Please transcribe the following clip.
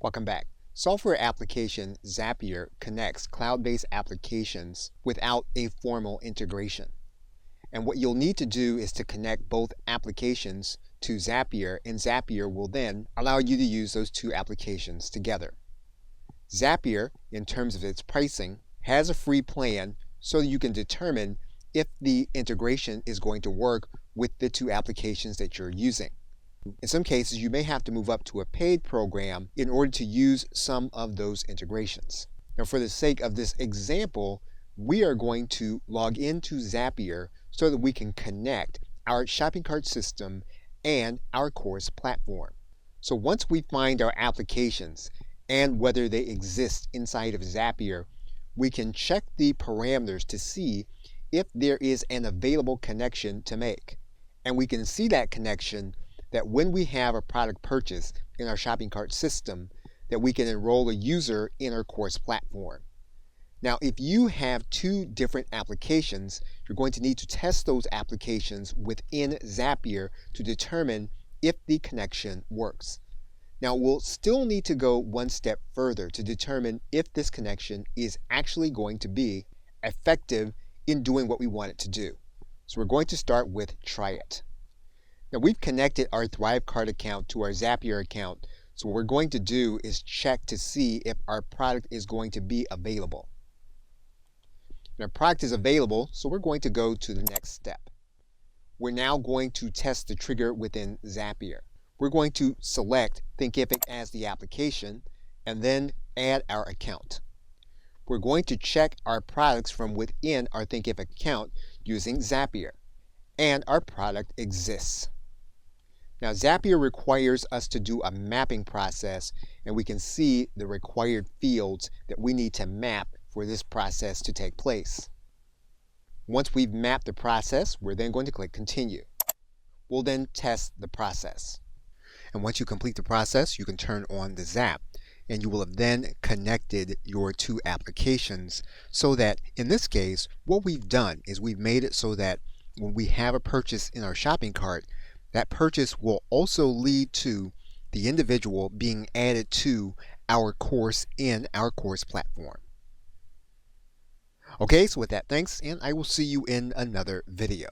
Welcome back. Software application Zapier connects cloud-based applications without a formal integration. And what you'll need to do is to connect both applications to Zapier, and Zapier will then allow you to use those two applications together. Zapier, in terms of its pricing, has a free plan so that you can determine if the integration is going to work with the two applications that you're using. In some cases, you may have to move up to a paid program in order to use some of those integrations. Now, for the sake of this example, we are going to log into Zapier so that we can connect our shopping cart system and our course platform. So once we find our applications and whether they exist inside of Zapier, we can check the parameters to see if there is an available connection to make. And we can see that connection that when we have a product purchase in our shopping cart system, that we can enroll a user in our course platform. Now, if you have two different applications, you're going to need to test those applications within Zapier to determine if the connection works. Now, we'll still need to go one step further to determine if this connection is actually going to be effective in doing what we want it to do. So we're going to start with try it. Now, we've connected our ThriveCart account to our Zapier account, so what we're going to do is check to see if our product is going to be available. Our product is available, so we're going to go to the next step. We're now going to test the trigger within Zapier. We're going to select Thinkific as the application and then add our account. We're going to check our products from within our Thinkific account using Zapier, and our product exists. Now, Zapier requires us to do a mapping process, and we can see the required fields that we need to map for this process to take place. Once we've mapped the process, we're then going to click Continue. We'll then test the process. And once you complete the process, you can turn on the Zap, and you will have then connected your two applications so that, in this case, what we've done is we've made it so that when we have a purchase in our shopping cart, that purchase will also lead to the individual being added to our course in our course platform. Okay, so with that, thanks, and I will see you in another video.